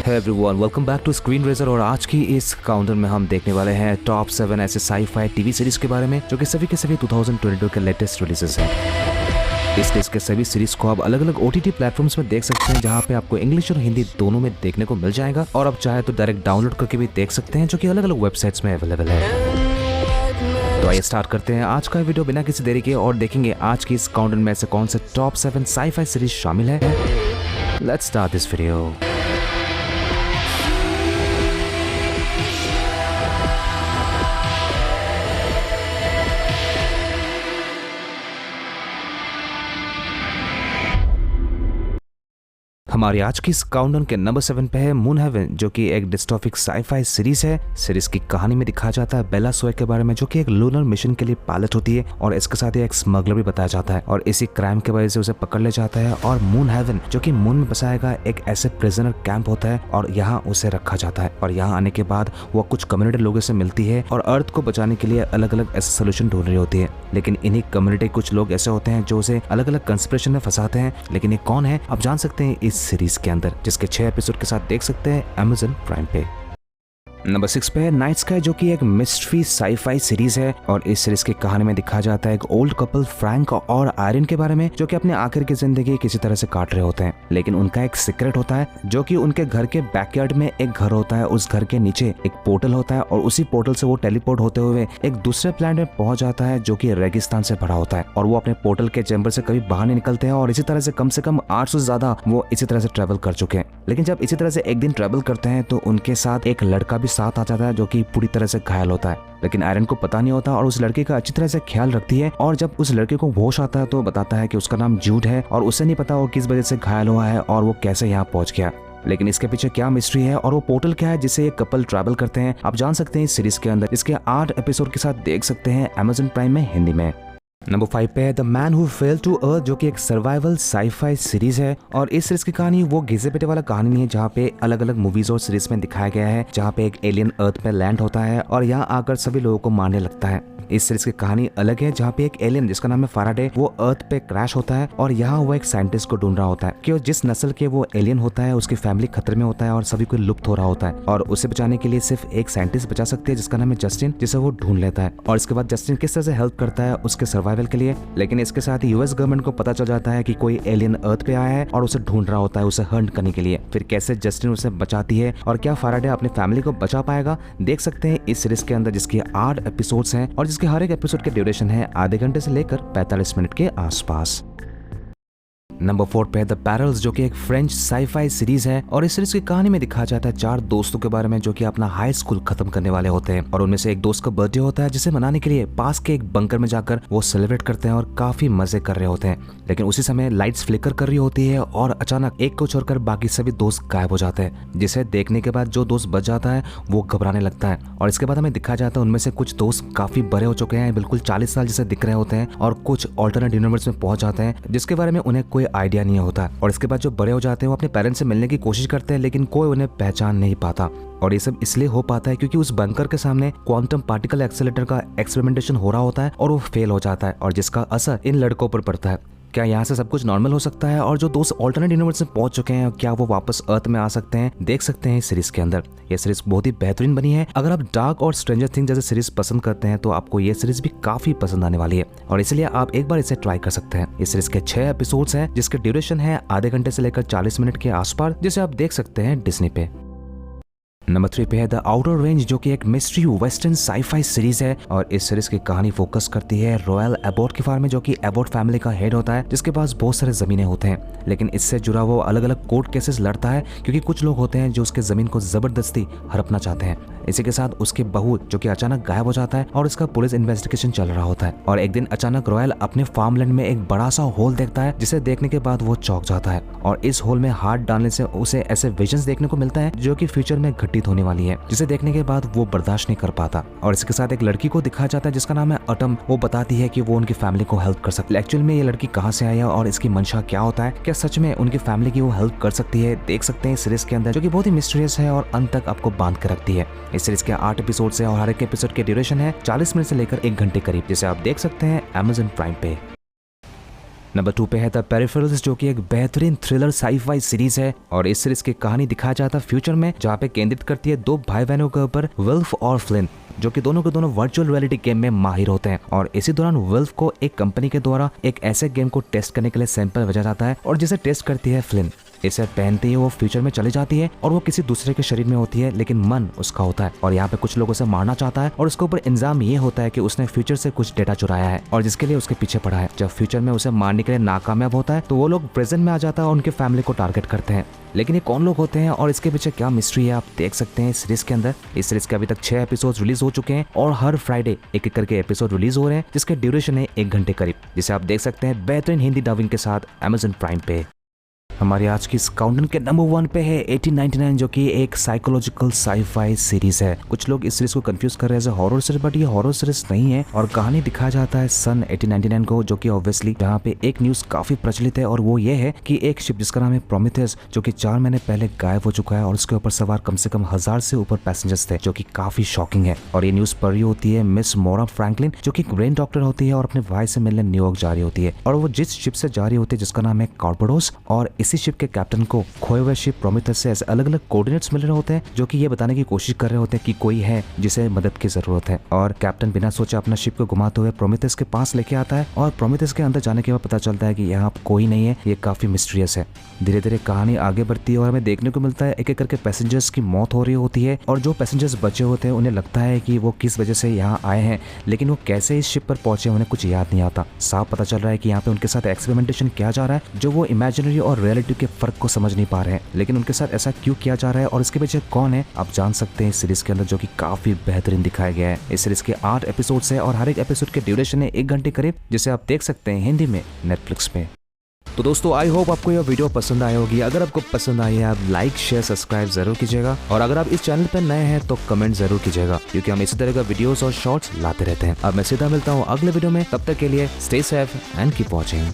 Hey everyone, welcome back to screen razor. और आज की इस काउंटडाउन में हम देखने वाले हैं टॉप 7 ऐसे साई-फाई टीवी सीरीज के बारे में जो कि सभी के सभी 2022 के लेटेस्ट रिलीजेस हैं। इस लिस्ट के सभी सीरीज को आप अलग अलग OTT प्लेटफॉर्म्स में देख सकते हैं, जहां पे आपको इंग्लिश और हिंदी दोनों में देखने को मिल जाएगा। और आप चाहे तो डायरेक्ट डाउनलोड करके भी देख सकते हैं, जो कि अलग अलग वेबसाइट्स में अवेलेबल है। तो आइए स्टार्ट करते हैं आज का वीडियो बिना किसी देरी के और देखेंगे आज की इस काउंटडाउन में से कौन से टॉप 7 साई-फाई सीरीज शामिल है। Let's start this video. हमारी आज की इस काउंटडाउन के नंबर 7 पे है मून हेवन, जो कि एक डिस्टोपिक साई-फाई सीरीज है। सीरीज की कहानी में दिखाया जाता है बेला सोए के बारे में, जो कि एक लूनर मिशन के लिए पायलट होती है और इसके साथ ही एक स्मगलर भी बताया जाता है और इसी क्राइम के वजह से उसे पकड़ ले जाता है। और मून हेवन, जो कि मून में बसाएगा एक ऐसे प्रिजनर कैंप होता है और यहाँ उसे रखा जाता है। और यहाँ आने के बाद वो कुछ कम्युनिटी लोगों से मिलती है और अर्थ को बचाने के लिए अलग अलग ऐसे सोल्यूशन ढूंढ रही होती है। लेकिन इन्हीं कम्युनिटी कुछ लोग ऐसे होते हैं जो उसे अलग अलग कंस्पिरेशन में फंसाते हैं। लेकिन ये कौन है आप जान सकते हैं इस सीरीज के अंदर, जिसके 6 एपिसोड के साथ देख सकते हैं Amazon प्राइम पे। नंबर 6 पे है नाइट स्काई, जो कि एक मिस्ट्री साई-फाई सीरीज है। और इस सीरीज की कहानी में दिखाया जाता है एक ओल्ड कपल फ्रैंक और आयरन के बारे में, जो कि अपने आखिर की जिंदगी किसी तरह से काट रहे होते हैं। लेकिन उनका एक सीक्रेट होता है, जो कि उनके घर के बैकयार्ड में एक घर होता है। उस घर के नीचे एक पोर्टल होता है और उसी पोर्टल से वो टेलीपोर्ट होते हुए एक दूसरे प्लैनेट में पहुंच जाता है, जो कि रेगिस्तान से भरा होता है। और वो अपने पोर्टल के चैम्बर से कभी बाहर नहीं निकलते हैं और इसी तरह से कम 800 से ज्यादा वो इसी तरह से ट्रेवल कर चुके हैं। लेकिन जब इसी तरह से एक दिन ट्रेवल करते हैं तो उनके साथ एक लड़का भी साथ आ जाता है, जो कि पूरी तरह से घायल होता है। लेकिन आयरन को पता नहीं होता और उस लड़के का अच्छी तरह से ख्याल रखती है। और जब उस लड़के को होश आता है तो बताता है कि उसका नाम जूड है और उसे नहीं पता वो किस वजह से घायल हुआ है और वो कैसे यहाँ पहुंच गया। लेकिन इसके पीछे क्या मिस्ट्री है और वो पोर्टल क्या है जिससे ये कपल ट्रैवल करते हैं, आप जान सकते हैं इस सीरीज के अंदर। इसके 8 एपिसोड के साथ देख सकते हैं Amazon प्राइम में हिंदी में। नंबर 5 पे है the man who fell to earth, जो कि एक सर्वाइवल साई-फाई सीरीज है। और इस सीरीज की कहानी वो घिसे पिटे वाला कहानी नहीं है, जहाँ पे अलग अलग मूवीज और सीरीज में दिखाया गया है, जहाँ पे एक एलियन अर्थ पे लैंड होता है और यहाँ आकर सभी लोगों को मारने लगता है। इस सीरीज की कहानी अलग है, जहाँ पे एक एलियन जिसका नाम है फाराडे, वो अर्थ पे क्रैश होता है और यहाँ वो एक साइंटिस्ट को ढूंढ रहा होता है कि जिस नस्ल के वो एलियन होता है उसकी फैमिली खतरे में होता है और सभी को लुप्त हो रहा होता है। और उसे बचाने के लिए सिर्फ एक साइंटिस्ट बचा सकती है, जिसका नाम है जस्टिन, जिसे वो ढूंढ लेता है। और इसके बाद जस्टिन किस तरह से हेल्प करता है उसके सर्वाइवल के लिए। लेकिन इसके साथ ही US गवर्नमेंट को पता चल जाता है कि कोई एलियन अर्थ पे आया है और उसे ढूंढ रहा होता है, उसे हंट करने के लिए। फिर कैसे जस्टिन उसे बचाती है और क्या फाराडे अपनी फैमिली को बचा पाएगा, देख सकते हैं इस सीरीज के अंदर, जिसके 8 एपिसोड्स हैं और जिसके हर एक एपिसोड के ड्यूरेशन है आधे घंटे से लेकर 45 मिनट के आसपास। नंबर 4 पे है द पैरल्स, जो कि एक फ्रेंच साई-फाई सीरीज है। और इस सीरीज की कहानी में दिखाया जाता है 4 दोस्तों के बारे में, जो कि अपना हाई स्कूल खत्म करने वाले होते हैं। और उनमें से एक दोस्त का बर्थडे होता है, जिसे मनाने के लिए पास के एक बंकर में जाकर वो सेलिब्रेट करते हैं और काफी मजे कर रहे होते हैं। लेकिन उसी समय लाइट्स फ्लिकर कर रही होती है और अचानक एक को छोड़कर बाकी सभी दोस्त गायब हो जाते हैं, जिसे देखने के बाद जो दोस्त बच जाता है वो घबराने लगता है। और इसके बाद हमें दिखाया जाता है उनमें से कुछ दोस्त काफी बड़े हो चुके हैं, बिल्कुल 40 साल जैसे दिख रहे होते हैं, और कुछ ऑल्टरनेट यूनिवर्स में पहुंच जाते हैं जिसके बारे में उन्हें कोई आइडिया नहीं होता। और इसके बाद जो बड़े हो जाते हैं वो अपने पेरेंट्स से मिलने की कोशिश करते हैं, लेकिन कोई उन्हें पहचान नहीं पाता। और ये सब इसलिए हो पाता है क्योंकि उस बंकर के सामने क्वांटम पार्टिकल एक्सेलेरेटर का एक्सपेरिमेंटेशन हो रहा होता है और वो फेल हो जाता है, और जिसका असर इन लड़कों पर पड़ता है। क्या यहाँ से सब कुछ नॉर्मल हो सकता है? और जो दोस्त ऑल्टरनेट यूनिवर्स में पहुंच चुके हैं, क्या वो वापस अर्थ में आ सकते हैं? देख सकते हैं इस सीरीज के अंदर। ये सीरीज बहुत ही बेहतरीन बनी है। अगर आप डार्क और स्ट्रेंजर थिंग्स जैसे सीरीज पसंद करते हैं तो आपको ये सीरीज भी काफी पसंद आने वाली है, और इसलिए आप एक बार इसे ट्राई कर सकते हैं। इस सीरीज के 6 एपिसोड्स हैं, जिसके ड्यूरेशन है आधे घंटे से लेकर 40 मिनट के आसपास, जिसे आप देख सकते हैं डिज्नी पे। नंबर 3 पे है द आउटर रेंज, जो कि एक मिस्ट्री वेस्टर्न साई-फाई सीरीज है। और इस सीरीज की कहानी फोकस करती है रॉयल एबॉट के बारे में, जो कि एबॉट फैमिली का हेड होता है, जिसके पास बहुत सारे जमीनें होते हैं। लेकिन इससे जुड़ा वो अलग अलग कोर्ट केसेस लड़ता है, क्योंकि कुछ लोग होते हैं जो उसके जमीन को जबरदस्ती हड़पना चाहते हैं। इसी के साथ उसके बहू, जो कि अचानक गायब हो जाता है और इसका पुलिस इन्वेस्टिगेशन चल रहा होता है। और एक दिन अचानक रॉयल अपने फार्मलैंड में एक बड़ा सा होल देखता है, जिसे देखने के बाद वो चौंक जाता है। और इस होल में हाथ डालने से उसे ऐसे विजन्स देखने को मिलता है जो कि फ्यूचर में घटित होने वाली है, जिसे देखने के बाद वो बर्दाश्त नहीं कर पाता। और इसके साथ एक लड़की को दिखाया जाता है जिसका नाम है अटम। वो बताती है कि वो उनकी फैमिली को हेल्प कर सकती है। एक्चुअल में ये लड़की कहाँ से आई है और इसकी मंशा क्या होता है, क्या सच में उनकी फैमिली की वो हेल्प कर सकती है, देख सकते हैं सीरीज के अंदर, जो कि बहुत ही मिस्टीरियस है और अंत तक आपको बांध कर रखती है। इस सीरीज के 8 एपिसोड है और हर एक एपिसोड के ड्यूरेशन है 40 मिनट से लेकर 1 घंटे करीब, जिसे आप देख सकते हैं Amazon प्राइम पे। नंबर 2 पे है द पेरिफेरल्स, जो कि एक बेहतरीन थ्रिलर साईफाई सीरीज है और इस सीरीज की कहानी दिखाया जाता है फ्यूचर में, जहाँ पे केंद्रित करती है दो भाई बहनों के ऊपर, विल्फ और फ्लिन, जो कि दोनों के दोनों वर्चुअल रियलिटी गेम में माहिर होते हैं। और इसी दौरान विल्फ को एक कंपनी के द्वारा एक ऐसे गेम को टेस्ट करने के लिए सैंपल भेजा जाता है और जिसे टेस्ट करती है फ्लिन। इसे पहनते ही वो फ्यूचर में चली जाती है और वो किसी दूसरे के शरीर में होती है, लेकिन मन उसका होता है और यहाँ पे कुछ लोग उसे मारना चाहता है और उसके ऊपर इल्जाम ये होता है कि उसने फ्यूचर से कुछ डेटा चुराया है और जिसके लिए उसके पीछे पड़ा है। जब फ्यूचर में उसे मारने के लिए नाकामयाब होता है तो वो लोग प्रेजेंट में आ जाता है और उनके फैमिली को टारगेट करते हैं। लेकिन ये कौन लोग होते हैं और इसके पीछे क्या मिस्ट्री है, आप देख सकते हैं इस सीरीज के अंदर। इस सीरीज के अभी तक 6 एपिसोड रिलीज हो चुके हैं और हर फ्राइडे एक एक करके एपिसोड रिलीज हो रहे हैं, जिसके ड्यूरेशन है 1 घंटे करीब, जिसे आप देख सकते हैं बेहतरीन हिंदी डबिंग के साथ Amazon प्राइम पे। हमारी आज की इस काउंटडाउन के नंबर 1 पे है 1899, जो कि एक साइकोलॉजिकल साईफाई सीरीज है। कुछ लोग इस सीरीज को कंफ्यूज कर रहे हैं हॉरर सीरीज, बट ये हॉरर सीरीज नहीं है और कहानी दिखाया जाता है सन 1899 को, जो कि ऑब्वियसली जहाँ पे एक न्यूज काफी प्रचलित है और वो ये है कि एक शिप जिसका नाम है प्रोमेथियस, जो कि 4 महीने पहले गायब हो चुका है और उसके ऊपर सवार कम से कम 1000 से ऊपर पैसेंजर्स थे, जो कि काफी शॉकिंग है। और ये न्यूज पर रही होती है मिस मोरा फ्रैंकलिन, जो कि ब्रेन डॉक्टर होती है और अपने भाई से मिलने न्यूयॉर्क जा रही होती है और वो जिस शिप से जा रही होती है जिसका नाम है कार्बाडोस, और इसी शिप के कैप्टन को खोए हुए शिप प्रोमेथियस से ऐसे अलग अलग कोऑर्डिनेट्स मिल रहे होते हैं, जो कि ये बताने की कोशिश कर रहे होते हैं कि कोई है जिसे मदद की जरूरत है। और कैप्टन बिना सोचे अपना शिप को घुमाते हुए प्रोमेथियस के पास लेके आता है और प्रोमेथियस के अंदर जाने के बाद पता चलता है कि यहाँ कोई नहीं है, ये काफी मिस्टीरियस है। धीरे धीरे कहानी आगे बढ़ती है और हमें देखने को मिलता है एक एक करके पैसेंजर्स की मौत हो रही होती है और जो पैसेंजर्स बचे होते हैं उन्हें लगता है कि वो किस वजह से यहाँ आए हैं, लेकिन वो कैसे इस शिप पर पहुंचे उन्हें कुछ याद नहीं आता। साफ पता चल रहा है कि यहाँ पे उनके साथ एक्सपेरिमेंटेशन किया जा रहा है, जो वो इमेजिनरी और रियलिटी के फर्क को समझ नहीं पा रहे हैं, लेकिन उनके साथ ऐसा क्यों किया जा रहा है और इसके पीछे कौन है आप जान सकते हैं इस सीरीज के अंदर, जो कि काफी बेहतरीन दिखाया गया है। इस सीरीज के 8 एपिसोड्स है और हर एक एपिसोड के ड्यूरेशन है 1 घंटे करीब, जिसे आप देख सकते हैं हिंदी में नेटफ्लिक्स पे। तो दोस्तों आई होप आपको यह वीडियो पसंद आई होगी। अगर आपको पसंद आई है आप लाइक शेयर सब्सक्राइब जरूर कीजिएगा और अगर आप इस चैनल पर नए हैं तो कमेंट जरूर कीजिएगा, क्योंकि हम इसी तरह का वीडियोस और शॉर्ट्स लाते रहते हैं। अब मैं सीधा मिलता हूँ अगले वीडियो में, तब तक के लिए stay safe and keep watching.